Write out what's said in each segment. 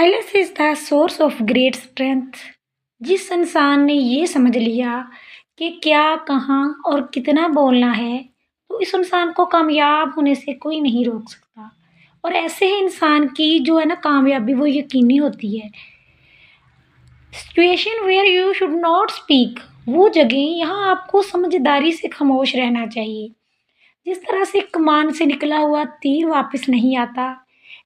Silence is the source of great strength. जिस इंसान ने ये समझ लिया कि क्या, कहाँ और कितना बोलना है, तो इस इंसान को कामयाब होने से कोई नहीं रोक सकता। और ऐसे ही इंसान की जो है ना कामयाबी वो यकीनी होती है। Situation where you should not speak, वो जगह यहाँ आपको समझदारी से खामोश रहना चाहिए। जिस तरह से कमान से निकला हुआ तीर वापस नहीं आता,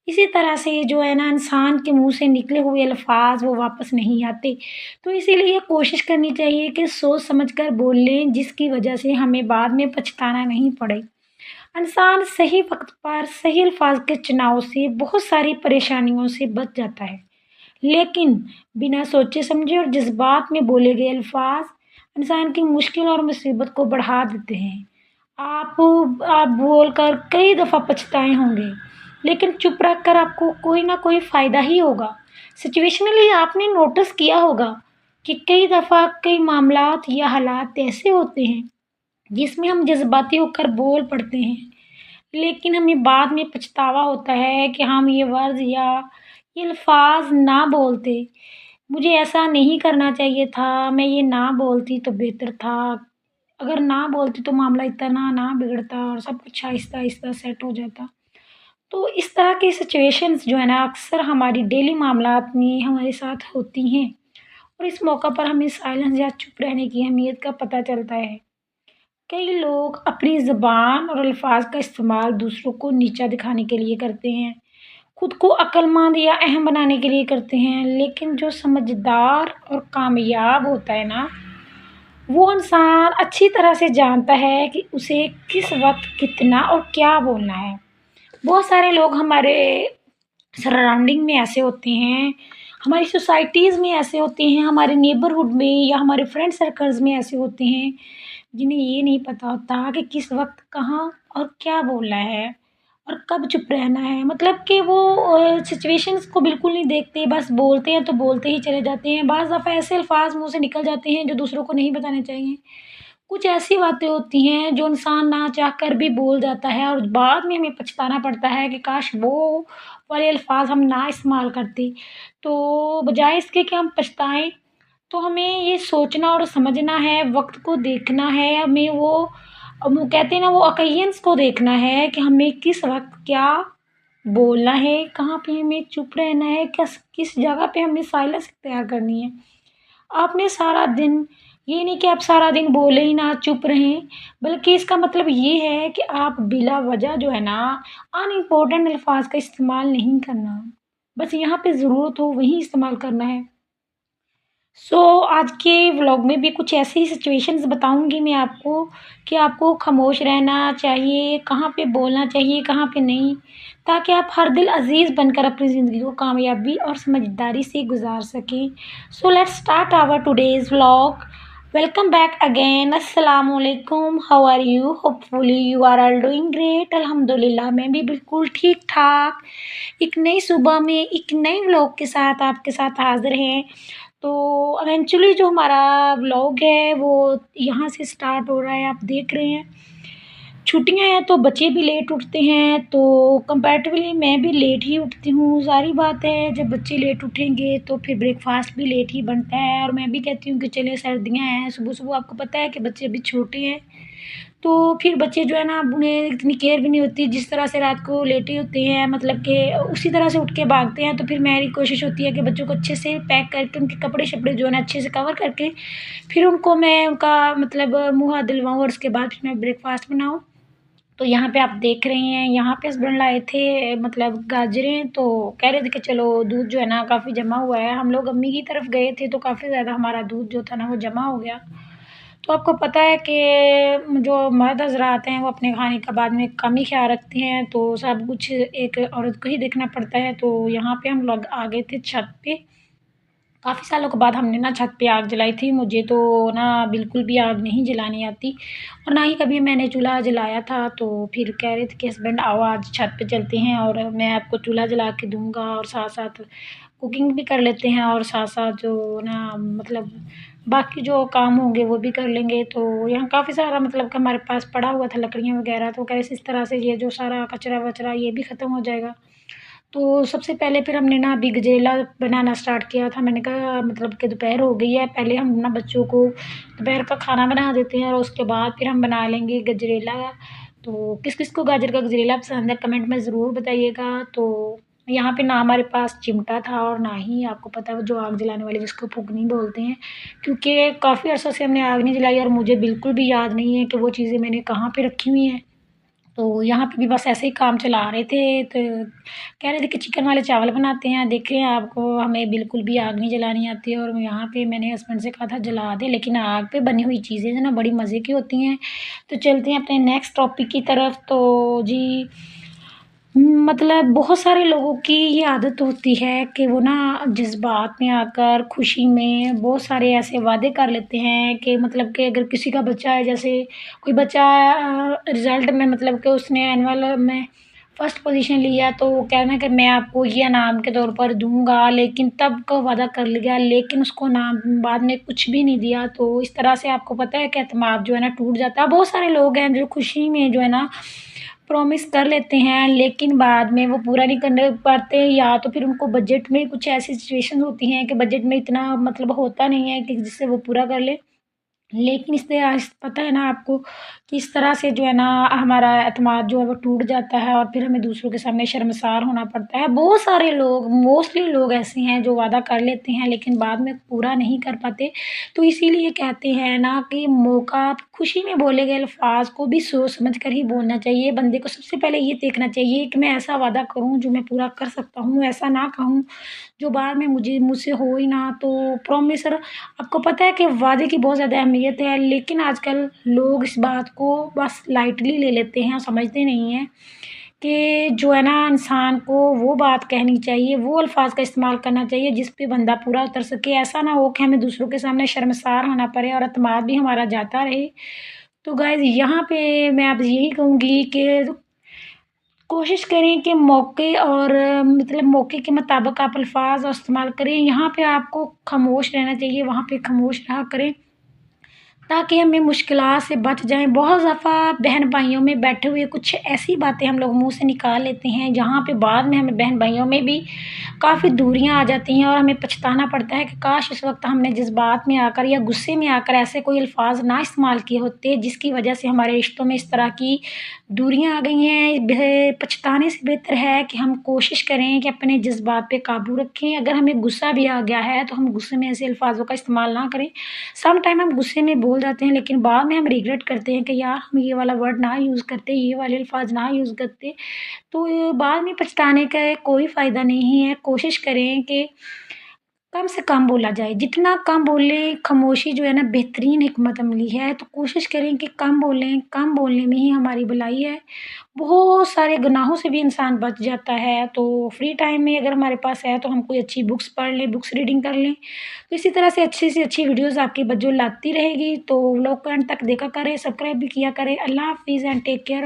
इसी तरह से जो है ना इंसान के मुंह से निकले हुए अल्फाज वो वापस नहीं आते। तो इसीलिए कोशिश करनी चाहिए कि सोच समझ कर बोल लें, जिसकी वजह से हमें बाद में पछताना नहीं पड़े। इंसान सही वक्त पर सही अल्फाज के चुनाव से बहुत सारी परेशानियों से बच जाता है, लेकिन बिना सोचे समझे और जज्बात में बोले गए अल्फाज इंसान की मुश्किल और मुसीबत को बढ़ा देते हैं। आप बोलकर कई दफ़ा पछताए होंगे, लेकिन चुप रख कर आपको कोई ना कोई फ़ायदा ही होगा। सिचुएशनली आपने नोटिस किया होगा कि कई दफ़ा कई मामलात या हालात ऐसे होते हैं जिसमें हम जज़्बाती होकर बोल पड़ते हैं, लेकिन हमें बाद में पछतावा होता है कि हम ये वर्ड या ये अल्फाज ना बोलते। मुझे ऐसा नहीं करना चाहिए था, मैं ये ना बोलती तो बेहतर था। अगर ना बोलती तो मामला इतना ना बिगड़ता और सब कुछ आहिस्ता-आहिस्ता सेट हो जाता। तो इस तरह की सिचुएशंस जो है ना अक्सर हमारी डेली मामलात में हमारे साथ होती हैं, और इस मौका पर हमें साइलेंस या चुप रहने की अहमियत का पता चलता है। कई लोग अपनी ज़ुबान और अल्फाज का इस्तेमाल दूसरों को नीचा दिखाने के लिए करते हैं, खुद को अक्लमंद या अहम बनाने के लिए करते हैं, लेकिन जो समझदार और कामयाब होता है ना, वो इंसान अच्छी तरह से जानता है कि उसे किस वक़्त कितना और क्या बोलना है। बहुत सारे लोग हमारे सराउंडिंग में ऐसे होते हैं, हमारी सोसाइटीज़ में ऐसे होते हैं, हमारे नेबरहुड में या हमारे फ्रेंड सर्कल्स में ऐसे होते हैं, जिन्हें ये नहीं पता होता कि किस वक़्त कहाँ और क्या बोलना है और कब चुप रहना है। मतलब कि वो सिचुएशंस को बिल्कुल नहीं देखते, बस बोलते हैं तो बोलते ही चले जाते हैं। बाज़ दफ़ा ऐसे अल्फाज मुँह से निकल जाते हैं जो दूसरों को नहीं बताने चाहिए। कुछ ऐसी बातें होती हैं जो इंसान ना चाहकर भी बोल जाता है, और बाद में हमें पछताना पड़ता है कि काश वो वाले अल्फाज हम ना इस्तेमाल करते। तो बजाय इसके कि हम पछताएँ, तो हमें ये सोचना और समझना है, वक़्त को देखना है, हमें वो कहते हैं ना वो ओकेजन्स को देखना है कि हमें किस वक़्त क्या बोलना है, कहाँ पे हमें चुप रहना है, किस जगह पे हमें साइलेंस इख्तियार करनी है। आपने सारा दिन, ये नहीं कि आप सारा दिन बोले ही ना, चुप रहें, बल्कि इसका मतलब ये है कि आप बिला वजह जो है ना अनइम्पोर्टेंट अल्फाज का इस्तेमाल नहीं करना। बस यहाँ पे ज़रूरत हो वहीं इस्तेमाल करना है। आज के व्लॉग में भी कुछ ऐसी ही सिचुएशंस बताऊँगी मैं आपको कि आपको खामोश रहना चाहिए, कहाँ पे बोलना चाहिए, कहाँ पे नहीं, ताकि आप हर दिल अज़ीज़ बनकर अपनी ज़िंदगी को कामयाबी और समझदारी से गुज़ार सकें। Let's start our today's vlog. Welcome back again. अस्सलाम वालेकुम। How are you? Hopefully you are all doing great. अल्हम्दुलिल्लाह मैं भी बिल्कुल ठीक-ठाक। एक नई सुबह में एक नए व्लॉग के साथ आपके साथ हाज़िर हैं। तो इवेंचुअली जो हमारा व्लॉग है वो यहाँ से स्टार्ट हो रहा है, आप देख रहे हैं। छुट्टियाँ हैं तो बच्चे भी लेट उठते हैं, तो कंपैरेटिवली मैं भी लेट ही उठती हूँ। ज़ाहिर बात है जब बच्चे लेट उठेंगे तो फिर ब्रेकफ़ास्ट भी लेट ही बनता है, और मैं भी कहती हूँ कि चलिए सर्दियाँ हैं, सुबह-सुबह आपको पता है कि बच्चे अभी छोटे हैं, तो फिर बच्चे जो है ना उन्हें इतनी केयर भी नहीं होती। जिस तरह से रात को लेटे होते हैं, मतलब कि उसी तरह से उठ के भागते हैं, तो फिर मेरी कोशिश होती है कि बच्चों को अच्छे से पैक करके उनके कपड़े-शपड़े जो है ना अच्छे से कवर करके फिर उनको मैं उनका मतलब मुँह हाथ धुलवाऊँ और उसके बाद फिर मैं ब्रेकफ़ास्ट बनाऊँ। तो यहाँ पे आप देख रहे हैं, यहाँ पे हस्बैंड लाए थे मतलब गाजरें, तो कह रहे थे कि चलो दूध जो है ना काफ़ी जमा हुआ है। हम लोग अम्मी की तरफ गए थे तो काफ़ी ज़्यादा हमारा दूध जो था ना वो जमा हो गया। तो आपको पता है कि जो मर्द हज़रात हैं वो अपने खाने का बाद में कम ही ख़्याल रखते हैं, तो सब कुछ एक औरत को ही देखना पड़ता है। तो यहाँ पे हम लोग आ गए थे छत पे। काफ़ी सालों के बाद हमने ना छत पे आग जलाई थी। मुझे तो ना बिल्कुल भी आग नहीं जलानी आती, और ना ही कभी मैंने चूल्हा जलाया था। तो फिर कह रहे थे कि हस्बैंड आओ आज छत पे चलते हैं और मैं आपको चूल्हा जला के दूँगा, और साथ-साथ कुकिंग भी कर लेते हैं, और साथ-साथ जो ना मतलब बाकी जो काम होंगे वो भी कर लेंगे। तो यहाँ काफ़ी सारा मतलब कि हमारे पास पड़ा हुआ था लकड़ियाँ वग़ैरह, तो कह रहे इस तरह से ये जो सारा कचरा-वचरा ये भी ख़त्म हो जाएगा। तो सबसे पहले फिर हमने ना अभी गजरेला बनाना स्टार्ट किया था। मैंने कहा मतलब कि दोपहर हो गई है, पहले हम ना बच्चों को दोपहर का खाना बना देते हैं और उसके बाद फिर हम बना लेंगे गजरेला। तो किस-किस को गाजर का गजरेला पसंद है कमेंट में ज़रूर बताइएगा। तो यहाँ पे ना हमारे पास चिमटा था और ना ही आपको पता है वो जो आग जलाने वाली जिसको फुकनी बोलते हैं, क्योंकि काफ़ी अरसे से हमने आग नहीं जलाई और मुझे बिल्कुल भी याद नहीं है कि वो चीज़ें मैंने कहाँ पे रखी हुई हैं। तो यहाँ पे भी बस ऐसे ही काम चला रहे थे, तो कह रहे थे कि चिकन वाले चावल बनाते हैं, देखें आपको हमें बिल्कुल भी आग नहीं जलानी आती है। और यहाँ पे मैंने हस्बैंड से कहा था जला दे, लेकिन आग पे बनी हुई चीज़ें जो ना बड़ी मज़े की होती हैं। तो चलते हैं अपने नेक्स्ट टॉपिक की तरफ। तो जी मतलब बहुत सारे लोगों की ये आदत होती है कि वो ना जज़्बात में आकर खुशी में बहुत सारे ऐसे वादे कर लेते हैं कि मतलब कि अगर किसी का बच्चा है, जैसे कोई बच्चा रिज़ल्ट में मतलब कि उसने एनुअल में फर्स्ट पोजीशन लिया, तो वो कहना है कि मैं आपको ये इनाम के तौर पर दूँगा, लेकिन तब का वादा कर लिया, लेकिन उसको इनाम बाद में कुछ भी नहीं दिया। तो इस तरह से आपको पता है कि एतमाद जो है ना टूट जाता है। बहुत सारे लोग हैं जो खुशी में जो है ना प्रॉमिस कर लेते हैं, लेकिन बाद में वो पूरा नहीं करने पाते, या तो फिर उनको बजट में कुछ ऐसी सिचुएशन होती हैं कि बजट में इतना मतलब होता नहीं है कि जिससे वो पूरा कर लें। लेकिन इससे पता है ना आपको कि इस तरह से जो है ना हमारा एतमाद जो है वो टूट जाता है और फिर हमें दूसरों के सामने शर्मसार होना पड़ता है। बहुत सारे लोग मोस्टली लोग ऐसे हैं जो वादा कर लेते हैं लेकिन बाद में पूरा नहीं कर पाते। तो इसीलिए कहते हैं ना कि मौका खुशी में बोले गए अल्फाज को भी सोच समझ कर ही बोलना चाहिए। बंदे को सबसे पहले ये देखना चाहिए कि मैं ऐसा वादा करूँ जो मैं पूरा कर सकता हूँ, ऐसा ना कहूँ जो बाद में मुझसे हो ही ना। तो प्रॉमिस आपको पता है कि वादे की बहुत ज़्यादा अहमियत है, लेकिन आजकल लोग इस बात को बस लाइटली ले लेते हैं और समझते नहीं हैं कि जो है ना इंसान को वो बात कहनी चाहिए, वो अल्फ़ाज़ का इस्तेमाल करना चाहिए जिस पे बंदा पूरा उतर सके। ऐसा ना हो कि हमें दूसरों के सामने शर्मसार होना पड़े और एतमाद भी हमारा जाता रहे। तो गाइज़ यहाँ पे मैं आपसे यही कहूँगी कि कोशिश करें कि मौके और मतलब मौके के मुताबिक आप अल्फ़ाज़ इस्तेमाल करें। यहाँ पे आपको खामोश रहना चाहिए, वहाँ पे खामोश रहा करें, ताकि हमें मुश्किलात से बच जाएँ। बहुत दफ़ा बहन-भाइयों में बैठे हुए कुछ ऐसी बातें हम लोग मुँह से निकाल लेते हैं, जहाँ पे बाद में हमें बहन-भाइयों में भी काफ़ी दूरियाँ आ जाती हैं और हमें पछताना पड़ता है कि काश उस वक़्त हमने जज़्बात में आकर या गुस्से में आकर ऐसे कोई अल्फ़ाज़ ना इस्तेमाल किए होते, जिसकी वजह से हमारे रिश्तों में इस तरह की दूरियाँ आ गई हैं। पछताने से बेहतर है कि हम कोशिश करें कि अपने जज़्बात पे काबू रखें। अगर हमें गुस्सा भी आ गया है, तो हम गुस्से में ऐसे अल्फ़ाज़ों का इस्तेमाल ना करें। सम टाइम हम गुस्से में बोल जाते हैं, लेकिन बाद में हम रिग्रेट करते हैं कि यार हम ये वाला वर्ड ना यूज़ करते, ये वाले अल्फ़ाज़ ना यूज़ करते। तो बाद में पछताने का कोई फ़ायदा नहीं है। कोशिश करें कि कम से कम बोला जाए, जितना कम बोलें, खामोशी जो है ना बेहतरीन हिकमत अमली है। तो कोशिश करें कि कम बोलें, कम बोलने में ही हमारी भलाई है। बहुत सारे गुनाहों से भी इंसान बच जाता है। तो फ्री टाइम में अगर हमारे पास है तो हम कोई अच्छी बुक्स पढ़ लें, बुक्स रीडिंग कर लें। तो इसी तरह से अच्छी से अच्छी वीडियोज़ आपकी बज्जो लाती रहेगी। तो व्लॉग को एंड तक देखा करें, सब्सक्राइब भी किया करें। अल्लाह हाफ़िज़ एंड टेक केयर।